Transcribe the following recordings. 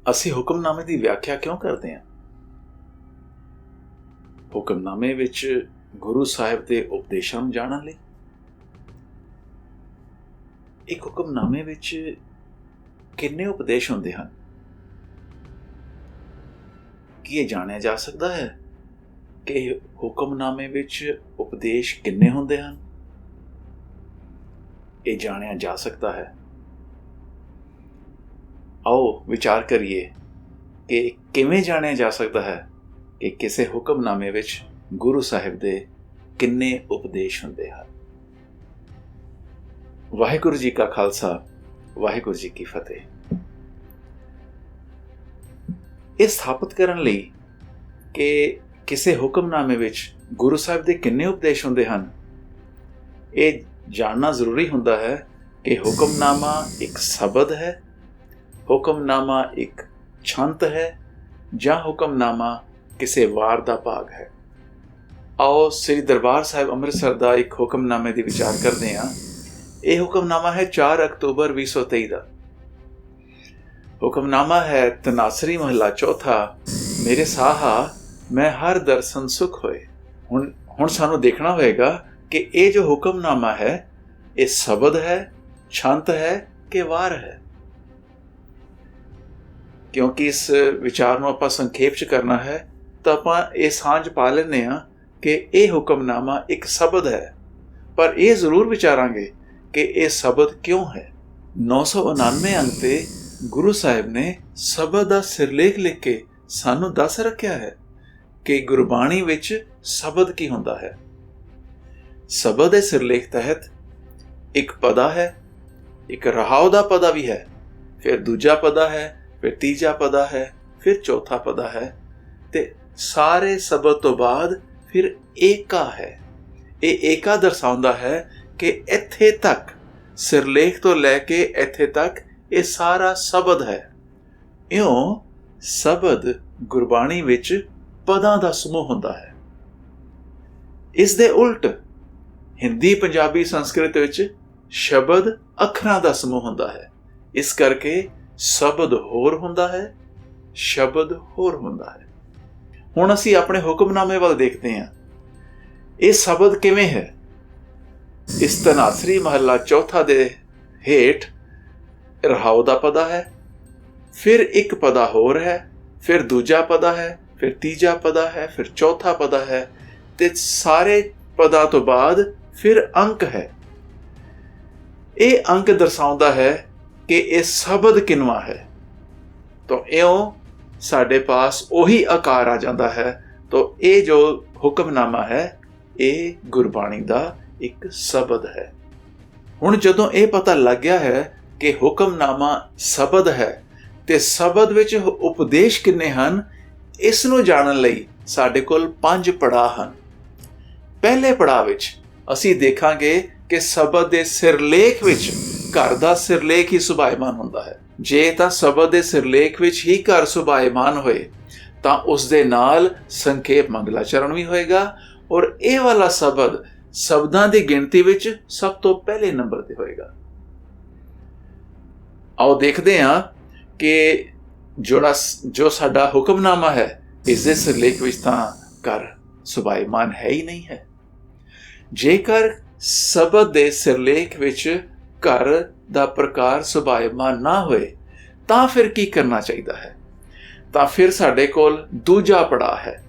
ਅਸੀਂ ਹੁਕਮਨਾਮੇ ਦੀ ਵਿਆਖਿਆ ਕਿਉਂ ਕਰਦੇ ਹਾਂ? ਹੁਕਮਨਾਮੇ ਵਿੱਚ ਗੁਰੂ ਸਾਹਿਬ ਦੇ ਉਪਦੇਸ਼ਾਂ ਨੂੰ ਜਾਣਨ ਲਈ। ਇੱਕ ਹੁਕਮਨਾਮੇ ਵਿੱਚ ਕਿੰਨੇ ਉਪਦੇਸ਼ ਹੁੰਦੇ ਹਨ? ਕੀ ਇਹ ਜਾਣਿਆ ਜਾ ਸਕਦਾ ਹੈ ਕਿ ਹੁਕਮਨਾਮੇ ਵਿੱਚ ਉਪਦੇਸ਼ ਕਿੰਨੇ ਹੁੰਦੇ ਹਨ? ਇਹ ਜਾਣਿਆ ਜਾ ਸਕਦਾ ਹੈ। ਆਓ ਵਿਚਾਰ ਕਰੀਏ ਕਿ ਕਿਵੇਂ ਜਾਣਿਆ ਜਾ ਸਕਦਾ ਹੈ ਕਿ ਕਿਸੇ ਹੁਕਮਨਾਮੇ ਵਿੱਚ ਗੁਰੂ ਸਾਹਿਬ ਦੇ ਕਿੰਨੇ ਉਪਦੇਸ਼ ਹੁੰਦੇ ਹਨ। ਵਾਹਿਗੁਰੂ ਜੀ ਕਾ ਖਾਲਸਾ, ਵਾਹਿਗੁਰੂ ਜੀ ਕੀ ਫਤਿਹ। ਇਹ ਸਥਾਪਿਤ ਕਰਨ ਲਈ ਕਿ ਕਿਸੇ ਹੁਕਮਨਾਮੇ ਵਿੱਚ ਗੁਰੂ ਸਾਹਿਬ ਦੇ ਕਿੰਨੇ ਉਪਦੇਸ਼ ਹੁੰਦੇ ਹਨ, ਇਹ ਜਾਣਨਾ ਜ਼ਰੂਰੀ ਹੁੰਦਾ ਹੈ ਕਿ ਹੁਕਮਨਾਮਾ ਇੱਕ ਸ਼ਬਦ ਹੈ, ਹੁਕਮਨਾਮਾ ਇੱਕ ਛੰਤ ਹੈ, ਜਾਂ ਹੁਕਮਨਾਮਾ ਕਿਸੇ ਵਾਰ ਦਾ ਭਾਗ ਹੈ। ਆਓ ਸ੍ਰੀ ਦਰਬਾਰ ਸਾਹਿਬ ਅੰਮ੍ਰਿਤਸਰ ਦਾ ਇੱਕ ਹੁਕਮਨਾਮੇ ਦੀ ਵਿਚਾਰ ਕਰਦੇ ਹਾਂ। ਇਹ ਹੁਕਮਨਾਮਾ ਹੈ 4 ਅਕਤੂਬਰ 2023 ਦਾ। ਹੁਕਮਨਾਮਾ ਹੈ ਤਨਾਸਰੀ ਮਹੱਲਾ ਚੌਥਾ, ਮੇਰੇ ਸਾਹਾ ਮੈਂ ਹਰ ਦਰਸ਼ਨ ਸੁਖ ਹੋਏ। ਹੁਣ ਸਾਨੂੰ ਦੇਖਣਾ ਹੋਏਗਾ ਕਿ ਇਹ ਜੋ ਹੁਕਮਨਾਮਾ ਹੈ ਇਹ ਸ਼ਬਦ ਹੈ, ਛੰਤ ਹੈ ਕਿ ਵਾਰ ਹੈ। ਕਿਉਂਕਿ ਇਸ ਵਿਚਾਰ ਨੂੰ ਆਪਾਂ ਸੰਖੇਪ 'ਚ ਕਰਨਾ ਹੈ ਤਾਂ ਆਪਾਂ ਇਹ ਸਾਂਝ ਪਾ ਲੈਂਦੇ ਹਾਂ ਕਿ ਇਹ ਹੁਕਮਨਾਮਾ ਇੱਕ ਸ਼ਬਦ ਹੈ, ਪਰ ਇਹ ਜ਼ਰੂਰ ਵਿਚਾਰਾਂਗੇ ਕਿ ਇਹ ਸ਼ਬਦ ਕਿਉਂ ਹੈ। 999 ਅੰਕ 'ਤੇ ਗੁਰੂ ਸਾਹਿਬ ਨੇ ਸ਼ਬਦ ਦਾ ਸਿਰਲੇਖ ਲਿਖ ਕੇ ਸਾਨੂੰ ਦੱਸ ਰੱਖਿਆ ਹੈ ਕਿ ਗੁਰਬਾਣੀ ਵਿੱਚ ਸ਼ਬਦ ਕੀ ਹੁੰਦਾ ਹੈ। ਸ਼ਬਦ ਦੇ ਸਿਰਲੇਖ ਤਹਿਤ ਇੱਕ ਪਦਾ ਹੈ, ਇੱਕ ਰਹਾਉ ਦਾ ਪਦਾ ਵੀ ਹੈ, ਫਿਰ ਦੂਜਾ ਪਦਾ ਹੈ, ਫਿਰ ਤੀਜਾ ਪਦਾ ਹੈ, ਫਿਰ ਚੌਥਾ ਪਦਾ ਹੈ, ਤੇ ਸਾਰੇ ਸ਼ਬਦ ਤੋਂ ਬਾਅਦ ਫਿਰ ਏਕਾ ਹੈ। ਇਹ ਏਕਾ ਦਰਸਾਉਂਦਾ ਹੈ ਕਿ ਇੱਥੇ ਤੱਕ ਸਿਰਲੇਖ ਤੋਂ ਲੈ ਕੇ ਇੱਥੇ ਤੱਕ ਇਹ ਸਾਰਾ ਸ਼ਬਦ ਹੈ। ਇਉਂ ਸ਼ਬਦ ਗੁਰਬਾਣੀ ਵਿੱਚ ਪਦਾਂ ਦਾ ਸਮੂਹ ਹੁੰਦਾ ਹੈ। ਇਸ ਦੇ ਉਲਟ ਹਿੰਦੀ, ਪੰਜਾਬੀ, ਸੰਸਕ੍ਰਿਤ ਵਿੱਚ ਸ਼ਬਦ ਅੱਖਰਾਂ ਦਾ ਸਮੂਹ ਹੁੰਦਾ ਹੈ। ਇਸ ਕਰਕੇ ਸ਼ਬਦ ਹੋਰ ਹੁੰਦਾ ਹੈ, ਸ਼ਬਦ ਹੋਰ ਹੁੰਦਾ ਹੈ। ਹੁਣ ਅਸੀਂ ਆਪਣੇ ਹੁਕਮਨਾਮੇ ਵੱਲ ਦੇਖਦੇ ਹਾਂ। ਇਹ ਸ਼ਬਦ ਕਿਵੇਂ ਹੈ? ਇਸ ਤਨਾਸਰੀ ਮਹੱਲਾ ਚੌਥਾ ਦੇ ਹੇਠ ਰਹਾਉ ਦਾ ਪਦਾ ਹੈ, ਫਿਰ ਇੱਕ ਪਦਾ ਹੋਰ ਹੈ, ਫਿਰ ਦੂਜਾ ਪਦਾ ਹੈ, ਫਿਰ ਤੀਜਾ ਪਦਾ ਹੈ, ਫਿਰ ਚੌਥਾ ਪਦਾ ਹੈ, ਤੇ ਸਾਰੇ ਪਦਾਂ ਤੋਂ ਬਾਅਦ ਫਿਰ ਅੰਕ ਹੈ। ਇਹ ਅੰਕ ਦਰਸਾਉਂਦਾ ਹੈ ਕਿ ਇਹ ਸ਼ਬਦ ਕਿਨਵਾ ਹੈ। ਤਾਂ ਇਉਂ ਸਾਡੇ ਪਾਸ ਉਹੀ ਆਕਾਰ ਆ ਜਾਂਦਾ ਹੈ। ਤਾਂ ਇਹ ਜੋ ਹੁਕਮਨਾਮਾ ਹੈ ਇਹ ਗੁਰਬਾਣੀ ਦਾ ਇੱਕ ਸ਼ਬਦ ਹੈ। ਹੁਣ ਜਦੋਂ ਇਹ ਪਤਾ ਲੱਗ ਗਿਆ ਹੈ ਕਿ ਹੁਕਮਨਾਮਾ ਸ਼ਬਦ ਹੈ ਤੇ ਸ਼ਬਦ ਵਿੱਚ ਉਪਦੇਸ਼ ਕਿੰਨੇ ਹਨ, ਇਸ ਨੂੰ ਜਾਣਨ ਲਈ ਸਾਡੇ ਕੋਲ 5 ਪੜਾਅ ਹਨ। ਪਹਿਲੇ ਪੜਾਅ ਵਿੱਚ ਅਸੀਂ ਦੇਖਾਂਗੇ ਕਿ ਸ਼ਬਦ ਦੇ ਸਿਰਲੇਖ ਵਿੱਚ ਘਰ ਦਾ ਸਿਰਲੇਖ ਹੀ ਸੁਭਾਇਮਾਨ ਹੁੰਦਾ ਹੈ। ਜੇ ਤਾਂ ਸ਼ਬਦ ਦੇ ਸਿਰਲੇਖ ਵਿੱਚ ਹੀ ਘਰ ਸੁਭਾਇਮਾਨ ਹੋਏ ਤਾਂ ਉਸ ਦੇ ਨਾਲ ਸੰਖੇਪ ਮੰਗਲਾਚਰਨ ਵੀ ਹੋਏਗਾ, ਔਰ ਇਹ ਵਾਲਾ ਸ਼ਬਦ ਸ਼ਬਦਾਂ ਦੀ ਗਿਣਤੀ ਵਿੱਚ ਸਭ ਤੋਂ ਪਹਿਲੇ ਨੰਬਰ ਤੇ ਹੋਏਗਾ। ਆਓ ਦੇਖਦੇ ਹਾਂ ਕਿ ਜੋ ਸਾਡਾ ਹੁਕਮਨਾਮਾ ਹੈ ਇਸ ਦੇ ਸਿਰਲੇਖ ਵਿੱਚ ਤਾਂ ਘਰ ਸੁਭਾਇਮਾਨ ਹੈ ਹੀ ਨਹੀਂ ਹੈ। ਜੇਕਰ ਸ਼ਬਦ ਦੇ ਸਿਰਲੇਖ ਵਿੱਚ ਘਰ ਦਾ ਪ੍ਰਕਾਰ ਸੁਭਾਇਮਾਨ ਨਾ ਹੋਏ ਤਾਂ ਫਿਰ ਕੀ ਕਰਨਾ ਚਾਹੀਦਾ ਹੈ? ਤਾਂ ਫਿਰ ਸਾਡੇ ਕੋਲ ਦੂਜਾ ਪੜਾਅ ਹੈ।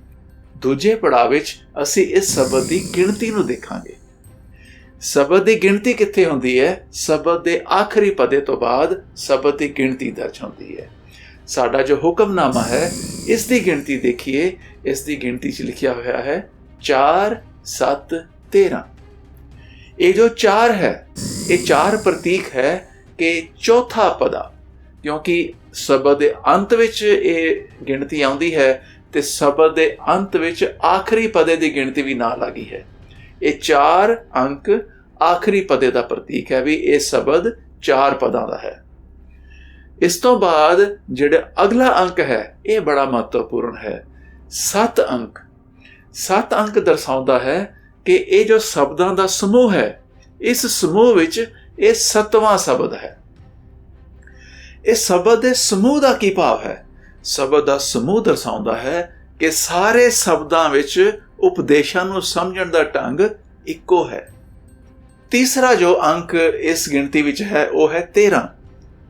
ਦੂਜੇ ਪੜਾਅ ਵਿੱਚ ਅਸੀਂ ਇਸ ਸ਼ਬਦ ਦੀ ਗਿਣਤੀ ਨੂੰ ਦੇਖਾਂਗੇ। ਸ਼ਬਦ ਦੀ ਗਿਣਤੀ ਕਿੱਥੇ ਹੁੰਦੀ ਹੈ? ਸ਼ਬਦ ਦੇ ਆਖਰੀ ਪਦੇ ਤੋਂ ਬਾਅਦ ਸ਼ਬਦ ਦੀ ਗਿਣਤੀ ਦਰਜ ਹੁੰਦੀ ਹੈ। ਸਾਡਾ ਜੋ ਹੁਕਮਨਾਮਾ ਹੈ ਇਸ ਦੀ ਗਿਣਤੀ ਦੇਖੀਏ। ਇਸ ਦੀ ਗਿਣਤੀ 'ਚ ਲਿਖਿਆ ਹੋਇਆ ਹੈ 4, 7, 13। ਇਹ ਜੋ 4 ਹੈ ਇਹ 4 ਪ੍ਰਤੀਕ ਹੈ ਕਿ ਚੌਥਾ ਪਦਾ, ਕਿਉਂਕਿ ਸ਼ਬਦ ਦੇ ਅੰਤ ਵਿੱਚ ਇਹ ਗਿਣਤੀ ਆਉਂਦੀ ਹੈ ਤੇ ਸ਼ਬਦ ਦੇ ਅੰਤ ਵਿੱਚ ਆਖਰੀ ਪਦੇ ਦੀ ਗਿਣਤੀ ਵੀ ਨਾਲ ਆ ਗਈ ਹੈ। ਇਹ 4 ਅੰਕ ਆਖਰੀ ਪਦੇ ਦਾ ਪ੍ਰਤੀਕ ਹੈ ਵੀ ਇਹ ਸ਼ਬਦ 4 ਪਦਾਂ ਦਾ ਹੈ। ਇਸ ਤੋਂ ਬਾਅਦ ਜਿਹੜਾ ਅਗਲਾ ਅੰਕ ਹੈ ਇਹ ਬੜਾ ਮਹੱਤਵਪੂਰਨ ਹੈ, 7 ਅੰਕ। 7 ਅੰਕ ਦਰਸਾਉਂਦਾ ਹੈ ਕਿ ਇਹ ਜੋ ਸ਼ਬਦਾਂ ਦਾ ਸਮੂਹ ਹੈ ਇਸ ਸਮੂਹ ਵਿੱਚ ਇਹ 7ਵਾਂ ਸ਼ਬਦ ਹੈ। ਇਸ ਸ਼ਬਦ ਦੇ ਸਮੂਹ ਦਾ ਕੀ ਭਾਵ ਹੈ? शब्द का समूह दर्शाता है कि सारे शब्दों विच उपदेशां नूं समझण दा ढंग इक्को है। तीसरा जो अंक इस गिणती विच है वह है 13।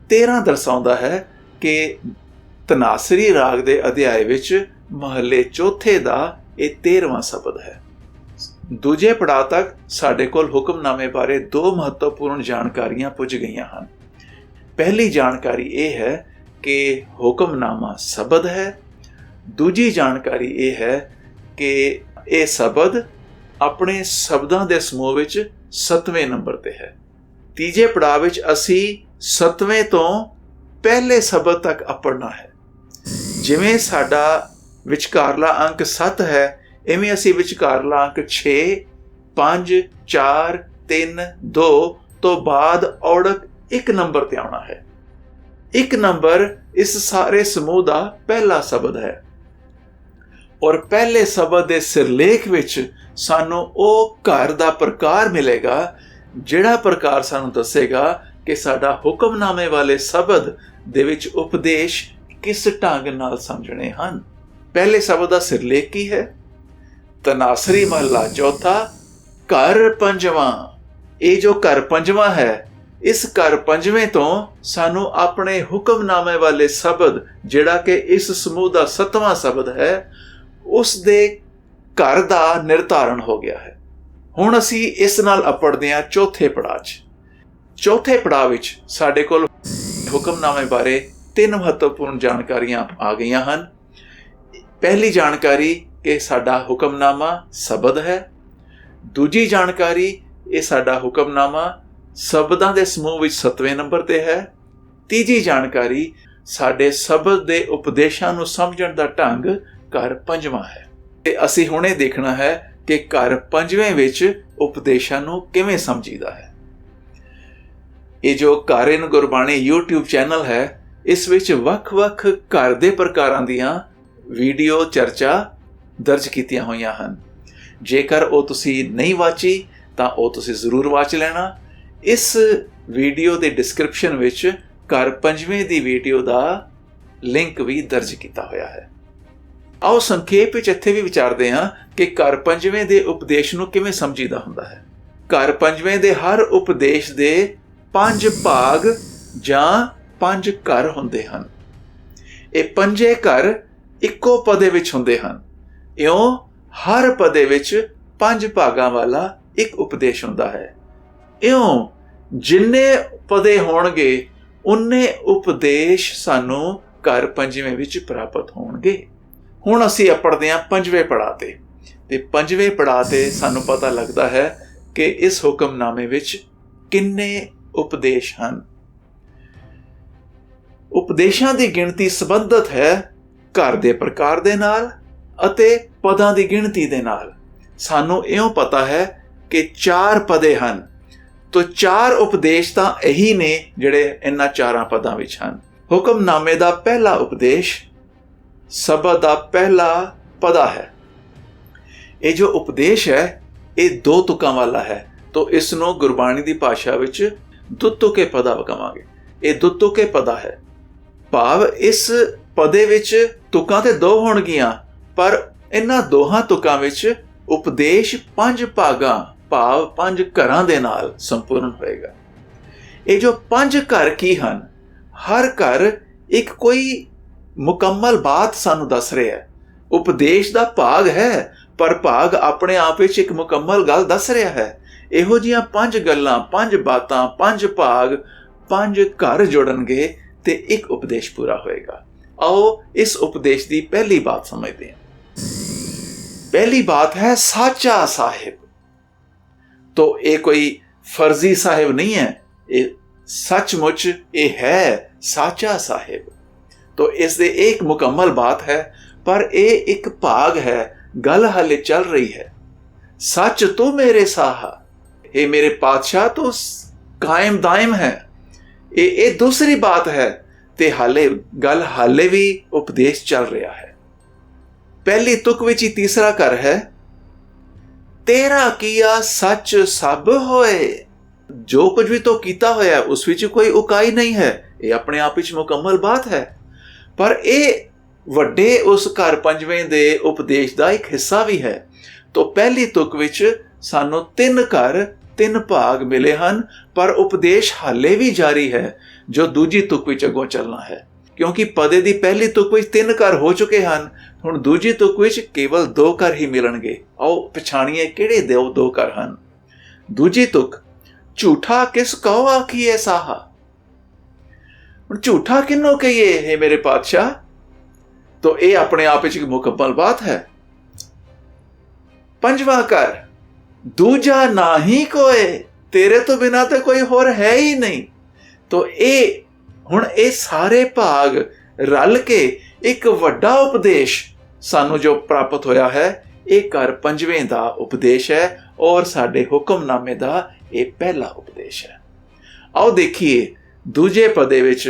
13 दर्शाता है कि तनासरी राग दे अध्याय विच महले चौथे दा ये 13वां शब्द है। दूजे पड़ाव तक साडे कोल हुक्मनामे बारे 2 महत्वपूर्ण जानकारियां पुज गईयां हन। पहली जानकारी ये है कि हुक्मनामा शब्द है। दूजी जानकारी ये है कि ये शब्द अपने शब्दों के समूह विच 7वें नंबर ते है। तीजे पड़ाव विच असी 7वें तो पहले शब्द तक अपड़ना है। जिवें साडा विचकारला अंक 7 है, इवें असी विचकारला अंक 6, 5, 4, 3, 2 तो बाद औड़क 1 नंबर ते आना है। 1 नंबर इस सारे समूह का पहला शब्द है और पहले शब्द के सिरलेख विच सानू ओ घर दा प्रकार मिलेगा जिहड़ा प्रकार सानू दसेगा कि साडा हुक्मनामे वाले शब्द दे विच उपदेश किस ढंग नाल समझने हन। पहले शब्द का सिरलेख की है? तनासरी महला चौथा घर 5वां। ये जो घर 5वां है, इस घर 5वें तो सानू अपने हुक्मनामे वाले शब्द जिहड़ा कि इस समूह का 7वां शब्द है उस दे घर का निर्धारण हो गया है। हुण असी इस नाल अपड़दे हां चौथे पड़ाव च। चौथे पड़ाव विच साडे कोल हुक्मनामे बारे 3 महत्वपूर्ण जानकारियां आ गईयां हन। पहली जानकारी कि साडा हुक्मनामा शब्द है। दूजी जानकारी ये साडा हुक्मनामा शब्दां दे समूह विच 7वें नंबर ते है। तीजी जानकारी साडे शब्द दे उपदेशां नूं समझण दा ढंग घर 5वां है। ते असीं हुणे देखना है कि घर 5वें विच उपदेशां नूं किवें समझीदा है। ये जो घर इन गुरबाणी YouTube चैनल है, इस विच वख-वख घर दे प्रकारां दीयां वीडियो चर्चा दर्ज कीतियां होईयां हन। जेकर वो तुसी नहीं वाची तां वो तुसी जरूर वाच लेना। इस वीडियो के डिस्क्रिप्शन विच घर 5वें दी वीडियो का लिंक भी दर्ज किया होया है। आओ संखेप विच इत्थे भी विचारदे हां कि घर 5वें दे उपदेश नूं किवें समझीदा हुंदा है। घर 5वें दे हर उपदेश दे 5 भाग जां 5 घर हुंदे हन। ये 5 घर इक्को पदे विच हुंदे हन। इउं हर पदे विच 5 भागां वाला एक उपदेश हुंदा है। इउं जिन्ने पदे होणगे उन्ने उपदेश सानू घर 5वें विच प्राप्त होणगे। हुण असीं अपड़दे हां 5वें पड़ाव ते 5वें पड़ाव ते सानू पता लगदा है कि इस हुक्मनामे विच किन्ने उपदेश हन। उपदेशां दी गिणती संबंधित है घर दे प्रकार दे नाल अते पदां दी गिणती दे नाल। सानू इउं पता है कि 4 पदे हन, तो 4 उपदेश तां यही ने जिहड़े इन्हां 4 पदां विच हन। हुक्मनामे दा पहला उपदेश शब्द दा पहला पदा है। ये जो उपदेश है ये 2 तुकां वाला है, तो इसनों गुरबाणी दी भाषा विच दुत्तुके पदा कहांगे। ये दुत्तुके पदा है, भाव इस पदे विच तुकां ते 2 होणगियां, पर इन्हां दोहां तुकां विच उपदेश 5 भागां भाव 5 घरां दे नाल संपूर्ण होएगा। ये जो 5 घर की हन, हर घर एक कोई मुकम्मल बात सानू दस रहा है। उपदेश दा भाग है पर भाग अपने आप विच एक मुकम्मल गल दस रहा है। इहो जिहियां 5 गल्लां, 5 बातां, 5 भाग, 5 घर जुड़नगे ते एक उपदेश पूरा होएगा। आओ इस उपदेश की पहली बात समझते हैं। पहली बात है साचा साहिब। तो ये कोई फर्जी साहिब नहीं है, ये सचमुच ये है साचा साहिब। तो इससे एक मुकम्मल बात है, पर ये एक भाग है, गल हाले चल रही है। सच तो मेरे साहा, ये मेरे पातशाह तो कायम दायम है। ये दूसरी बात है, ते हाले गल हाले भी उपदेश चल रहा है। पहली तुक विच ही तीसरा घर है, तेरा किया सच सब होए। जो कुछ भी तो कीता होया उस विच कोई उकाई नहीं है, ये अपने आप विच मुकम्मल बात है। पर ये ਵੱਡੇ ਉਸ ਘਰ ਪੰਜਵੇਂ ਦੇ ਉਪਦੇਸ਼ ਦਾ ਇੱਕ ਹਿੱਸਾ ਵੀ ਹੈ। तो पहली तुक विच सानू 3 घर 3 भाग मिले हैं, पर उपदेश हाले भी जारी है जो दूजी तुक विच अगों चलना है, क्योंकि पदे दी पहली तुक विच 3 घर हो चुके हैं। हुण दूजी तुक विच केवल 2 घर ही मिलणगे। आओ पछाणीए किहड़े 2 घर हैं। दूजी तुक, झूठा किस कहो आखिए साहा। हुण झूठा किन्नों कहिए हे मेरे पातशाह। तो ये अपने आप विच एक मुकम्मल बात है। पंजवा घर, दूजा ना ही कोई, तेरे तो बिना तो कोई होर है ही नहीं। तो ये हुण ये सारे भाग रल के एक वड्डा उपदेश सानू जो प्राप्त होया है, ये घर पंजवें दा उपदेश है और साडे हुक्मनामे दा ये पहला उपदेश है। आओ देखिए दूजे पदे विच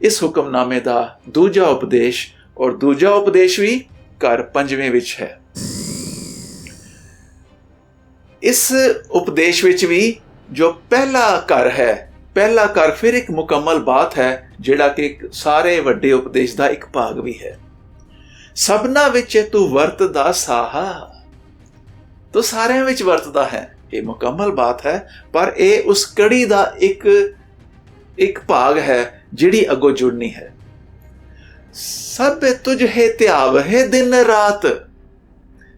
इस हुक्मनामे दा दूजा उपदेश, और दूजा उपदेश भी घर पंजवें विच है। इस उपदेश विच भी जो पहला घर है, पहला घर फिर एक मुकम्मल बात है, जिहड़ा कि सारे वड्डे उपदेश का एक भाग भी है। सबना विच तू वरतदा साहा, तो सारे विच वरतदा है, ये मुकम्मल बात है। पर ये उस कड़ी का एक भाग है जिहड़ी अगों जुड़नी है। सब तुझ है त्याव है दिन रात,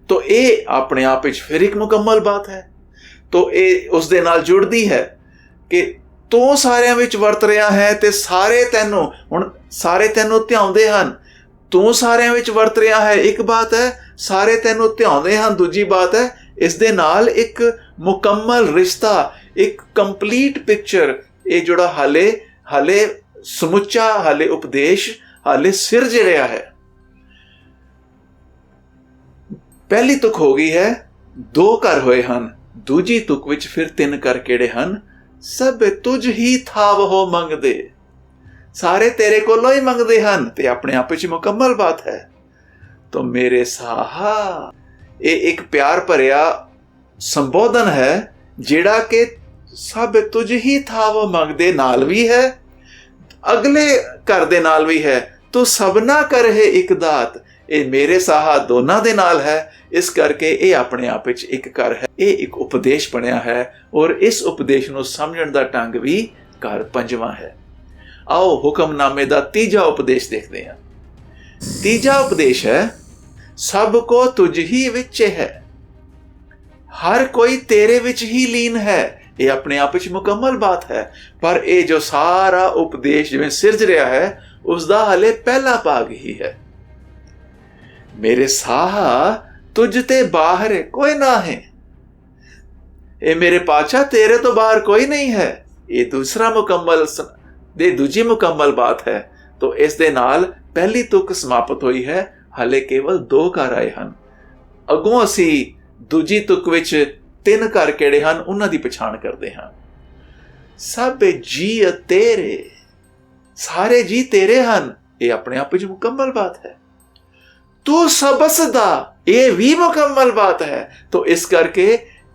तो ये अपने आप विच फिर एक मुकम्मल बात है। तो ये उस दे नाल जुड़दी है कि तू सारिਆਂ विच वरत रहा है ते सारे तैनू हुण सारे तैनू ध्याउंदे हन। तू सारिਆਂ विच वरत रहा है एक बात है, सारे तैनू ध्याउंदे हन दूजी बात है। इस दे नाल एक मुकम्मल रिश्ता, एक कंप्लीट पिक्चर ये जोड़ा हाले समुच्चा हाले उपदेश हाले सिरज रहा है। पहली तुक हो गई है 2 घर होए हैं, दूजी तुक विच फिर 3 घर केड़े हैं। सब तुझ ही थाव हो मंगदे, सारे तेरे कोलों ही मंगदे हैं, ते अपने आप विच मुकम्मल बात है। तो मेरे साहा, ये एक प्यार भरिया संबोधन है जिहड़ा कि सब तुझ ही थाव मंगदे नाल भी है, अगले घर दे नाल भी है। तो सबना कर है एक दात, ये मेरे साहा दोनों दे नाल है। इस करके ये अपने आप विच एक घर है, ये एक उपदेश बनया है, और इस उपदेश नूं समझण दा ढंग भी घर पंजवां है। आओ हुक्मनामे दा तीजा उपदेश देखते हैं। तीजा उपदेश है, सबको तुझ ही विच है, हर कोई तेरे विच ही लीन है। ये अपने आप विच मुकम्मल बात है। पर ये जो सारा उपदेश जिवें सिरज रहा है, उसका हाले पहला भाग ही है। मेरे साहा तुझ ते बाहर कोई ना है, ये मेरे पातशाह तेरे तो बाहर कोई नहीं है। ये दूसरा मुकम्मल दूजी मुकम्मल बात है। तो इस दे नाल पहली तुक समाप्त हुई है, हाले केवल 2 घर आए हैं। अगों असी दूजी तुक विच 3 घर केड़े हैं उन्हां दी पछाण करते हैं। सब जी तेरे, सारे जी तेरे हैं, ये अपने आप विच मुकम्मल बात है। तू सबसदा, ये भी मुकम्मल बात है। तो इस करके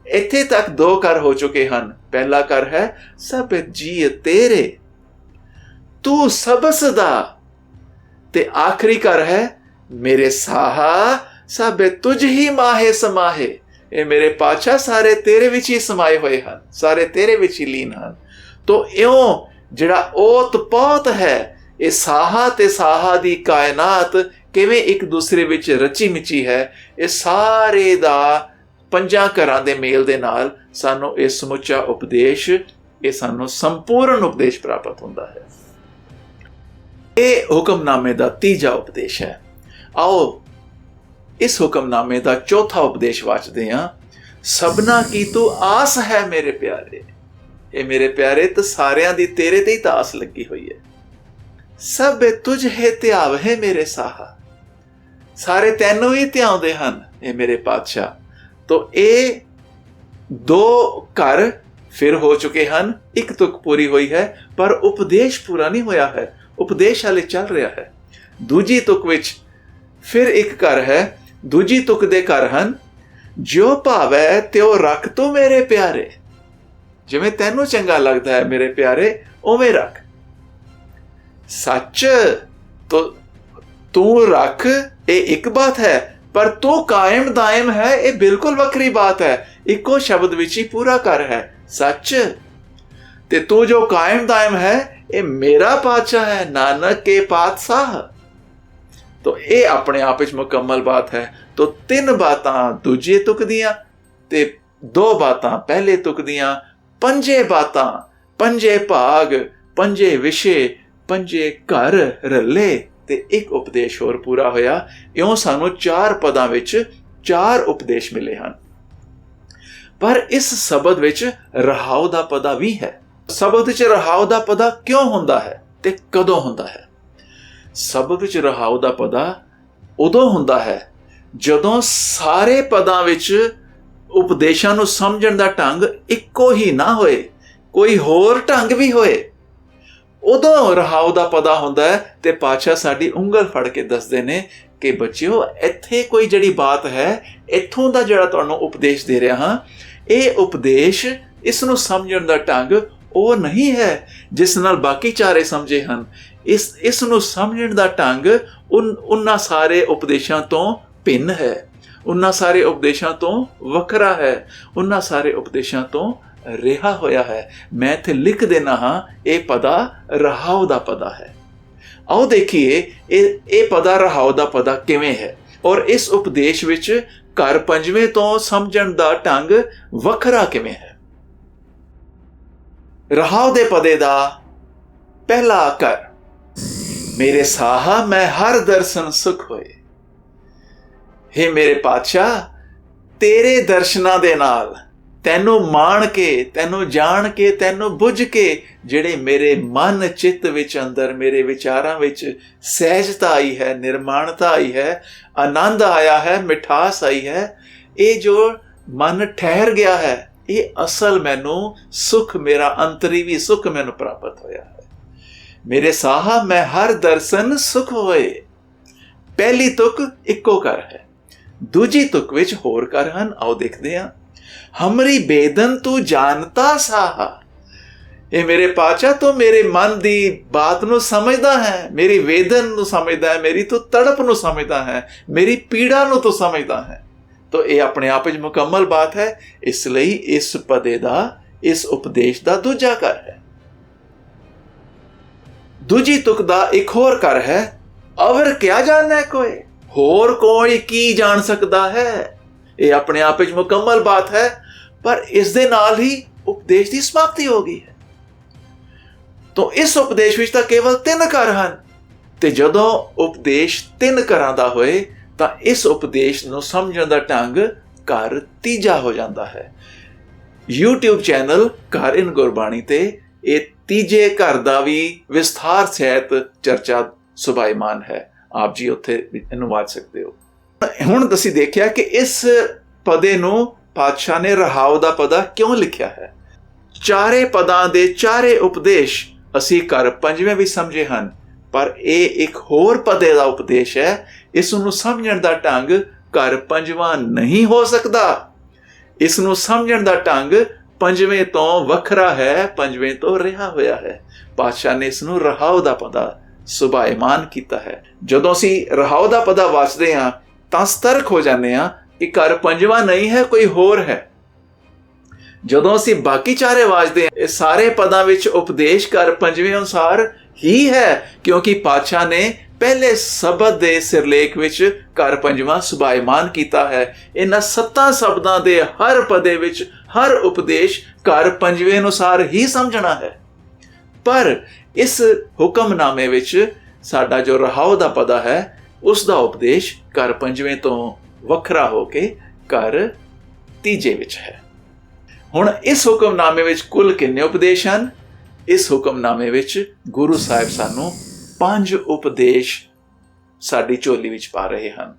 इत्थे तक 2 घर हो चुके हैं। पहला घर है सब जी तेरे, तू सबसदा, ते आखिरी घर है मेरे साहा सब तुझ ही माहे समाहे। ये मेरे पातशाह सारे तेरे विच ही समाए हुए हैं, सारे तेरे विच ही लीन हैं। तो इउं जिहड़ा ओत पौत है, ये साहा ते साहा दी कायनात किवें एक दूसरे विच रची मिची है, ये सारे दा 5 घरां दे मेल दे नाल सानू ये समुच्चा उपदेश, ये सानू संपूर्ण उपदेश प्राप्त हुंदा है। ये हुक्मनामे दा तीजा उपदेश है। आओ इस हुक्मनामे दा चौथा उपदेश वाचदे हां। सबना की तू आस है मेरे प्यारे, ये मेरे प्यारे तो सारियां दी तेरे ते ही आस लगी हुई है। सब तुझ है त्याव है मेरे साहा, सारे तैनू ही ध्याउंदे हन ये मेरे पातशाह। तो ये 2 घर फिर हो चुके हैं, एक तुक पूरी हुई है, पर उपदेश पूरा नहीं होया है, उपदेश हाले चल रहा है। दूजी तुक विच फिर एक घर है, दूजी तुक दे घर हैं, जो भावै त्यो रख तू मेरे प्यारे, जिवें तैनू चंगा लगता है मेरे प्यारे उवें रख। सच तो तू रख ये एक बात है, पर तू कायम दायम है ये बिल्कुल वक्री बात है। इको शब्द विच ही पूरा कर है सच। ते तू जो कायम दायम है ये मेरा पातशाह है, नानक के पातशाह। तो ये अपने आप विच मुकम्मल बात है। तो 3 बातां दूजे तुक दियां ते 2 बातां पहले तुक दियां, 5 बातां, 5 भाग, 5 विषय, 5 घर रले ते एक उपदेश होर पूरा होया। इउं सानू 4 पदां विच 4 उपदेश मिले हन। पर इस शब्द विच रहाव दा पदा भी है। शब्द विच रहाव दा पदा क्यों हुंदा है ते कदों हुंदा है? शब्द विच रहाव दा पदा उदों हुंदा है जदों सारे पदां विच उपदेशां नूं समझण दा ढंग इक्को ही ना होए, कोई होर ढंग भी होए, उदों रहाव दा पदा हुंदा है। ते पातशाह साडी उंगल फड़ के दसदे ने कि बच्चिओ इत्थे कोई जिहड़ी बात है, इत्थों दा जिहड़ा तुहानूं उपदेश दे रहा हां, ਇਹ उपदेश इस नूं समझण दा ढंग ਉਹ नहीं है जिस नाल बाकी चारे समझे ਹਨ। इस नूं समझण दा ढंग उन्हां सारे उपदेशां तों भिन्न है, उन्हां सारे उपदेशां तों वखरा है, उन्हां सारे उपदेशां तों ਰਿਹਾ ਹੋਇਆ है। मैं इत्थे लिख देना हाँ ये पदा रहाव दा पदा है। आओ देखिए ये पदा रहाव दा पदा किवें है और इस उपदेश विच घर 5वें तो समझण दा ढंग वखरा किवें है। रहाव दे पदे दा पहला कर, मेरे साहा मैं हर दर्शन सुख होए। हे मेरे पातशाह तेरे दर्शना दे नाल तैनू मान के, तैनू जान के, तैनू बुझ के जिहड़े मेरे मन चित्त विच अंदर मेरे विचारां विच सहजता आई है, निर्माणता आई है, आनंद आया है, मिठास आई है, ये जो मन ठहर गया है ये असल मैनू सुख, मेरा अंतरीवी सुख मैनू प्राप्त होया है। मेरे साहा मैं हर दर्शन सुख होए। पहली तुक इक्को कर है, दूजी तुक विच होर कर हन। आओ देखते हैं। हमरी बेदन तू जानता साहा। ये मेरे पातशाह तो मेरे मन दी बात नू समझदा है, मेरी वेदन नू समझदा है, मेरी तो तड़प नू समझदा है, मेरी पीड़ा नू तो समझदा है। तो ये अपने आप में मुकम्मल बात है। इसलिए इस पदे दा, इस उपदेश दा दूजा कर है। दूजी तुक दा एक होर कर है, अवर क्या जानना है कोई, होर कोई की जान सकता है। ये अपने आप में मुकम्मल बात है। पर इस दे नाल ही उपदेश की समाप्ति हो गई है। तो इस उपदेश विच तां केवल 3 कर हन ते जदों उपदेश 3 करां दा होए तां इस उपदेश नूं समझण दा ढंग घर तीजा हो जाता है। यूट्यूब चैनल घर इन गुरबाणी ते ये तीजे घर दा भी विस्तार सहित चर्चा सुभाईमान है। आप जी उत्थे इहनूं वाच सकते हो। हुण असीं देखिया कि इस पदे नूं पातशाह ने रहाव दा पदा क्यों लिखिया है। चारे पदां दे चारे उपदेश असीं घर 5वें भी समझे हन, पर यह एक होर पदे दा उपदेश है। इस नूं समझण दा ढंग घर 5वां नहीं हो सकता। इस नूं समझण दा ढंग 5वें तो वखरा है, 5वें तो रिहा होया है। पातशाह ने इस नूं रहाव दा पदा सुभाईमान कीता है। जदों असीं रहाव दा पदा वाचदे हां तां सतर्क हो जाने हां कि घर 5वां नहीं है, कोई होर है। जदों असीं बाकी चारे वाचदे हां ये सारे पदां विच उपदेश घर 5वें अनुसार ही है, क्योंकि पातशाह ने पहले शब्द दे सिरलेख विच घर 5वां सुभाईमान कीता है। इन्हां 7 शब्दां दे हर पदे विच हर उपदेश घर 5वें अनुसार ही समझना है। पर इस हुक्मनामे विच साडा जो रहाव दा पदा है उसका उपदेश घर 5वें तो वखरा होके घर तीजे विच है। हुण इस हुक्मनामे विच कुल किन्ने उपदेश हन? इस हुक्मनामे विच गुरु साहिब सानू 5 उपदेश साडी झोली विच पा रहे हन।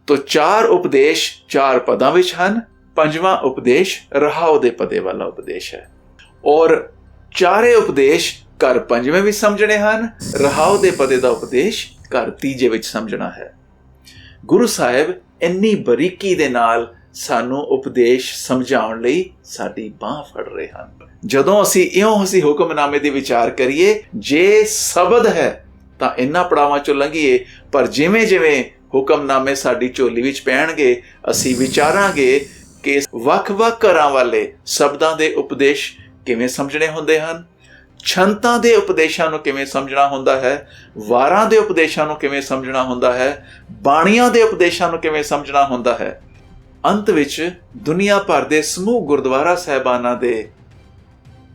तो 4 उपदेश 4 पदां विच हन, 5वां उपदेश रहाव दे पदे वाला उपदेश है। और चारे उपदेश घर 5वें भी समझने हन, रहाव दे पदे दा उपदेश घर तीजे विच समझना है। गुरु साहिब इन्नी बरीकी दे नाल सानू उपदेश समझाउण लई साडी बांह फड़ रहे हन। जदों असीं इउं असीं हुक्मनामे दे विचार करिए, जे शब्द है ਤਾਂ ਇਹਨਾਂ ਪੜਾਵਾਂ ਚੋਂ ਲੰਘੀਏ। ਪਰ ਜਿਵੇਂ ਜਿਵੇਂ ਹੁਕਮਨਾਮੇ ਸਾਡੀ ਝੋਲੀ ਵਿੱਚ ਪੈਣਗੇ, ਅਸੀਂ ਵਿਚਾਰਾਂਗੇ ਕਿ ਵੱਖ-ਵੱਖ ਘਰਾਂ ਵਾਲੇ ਸ਼ਬਦਾਂ ਦੇ ਉਪਦੇਸ਼ ਕਿਵੇਂ ਸਮਝਣੇ ਹੁੰਦੇ ਹਨ, ਛੰਤਾਂ ਦੇ ਉਪਦੇਸ਼ਾਂ ਨੂੰ ਕਿਵੇਂ ਸਮਝਣਾ ਹੁੰਦਾ ਹੈ, ਵਾਰਾਂ ਦੇ ਉਪਦੇਸ਼ਾਂ ਨੂੰ ਕਿਵੇਂ ਸਮਝਣਾ ਹੁੰਦਾ ਹੈ, ਬਾਣੀਆਂ ਦੇ ਉਪਦੇਸ਼ਾਂ ਨੂੰ ਕਿਵੇਂ ਸਮਝਣਾ ਹੁੰਦਾ ਹੈ। ਅੰਤ ਵਿੱਚ ਦੁਨੀਆ ਭਰ ਦੇ ਸਮੂਹ ਗੁਰਦੁਆਰਾ ਸਾਹਿਬਾਨਾਂ ਦੇ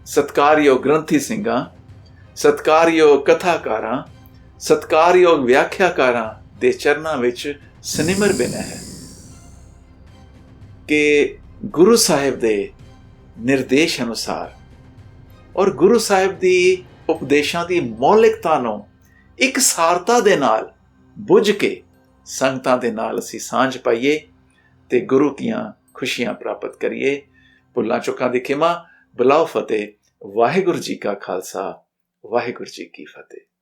ਸਤਿਕਾਰਯੋਗ ਗ੍ਰੰਥੀ ਸਿੰਘਾਂ, ਸਤਿਕਾਰਯੋਗ ਕਥਾਕਾਰਾਂ, ਸਤਿਕਾਰਯੋਗ ਵਿਆਖਿਆਕਾਰਾਂ ਦੇ ਚਰਨਾਂ ਵਿੱਚ ਸਨਿਮਰ ਬਿਨੈ ਹੈ ਕਿ ਗੁਰੂ ਸਾਹਿਬ ਦੇ ਨਿਰਦੇਸ਼ ਅਨੁਸਾਰ ਔਰ ਗੁਰੂ ਸਾਹਿਬ ਦੀ ਉਪਦੇਸ਼ਾਂ ਦੀ ਮੌਲਿਕਤਾ ਨੂੰ ਇੱਕ ਸਾਰਤਾ ਦੇ ਨਾਲ ਬੁੱਝ ਕੇ ਸੰਗਤਾਂ ਦੇ ਨਾਲ ਅਸੀਂ ਸਾਂਝ ਪਾਈਏ ਤੇ ਗੁਰੂ ਦੀਆਂ ਖੁਸ਼ੀਆਂ ਪ੍ਰਾਪਤ ਕਰੀਏ। ਭੁੱਲਾਂ ਚੁੱਕਾਂ ਦੀ ਖਿਮਾ, ਬਲਾਓ ਫਤਿਹ। ਵਾਹਿਗੁਰੂ ਜੀ ਕਾ ਖਾਲਸਾ, ਵਾਹਿਗੁਰੂ ਜੀ ਕੀ ਫਤਿਹ।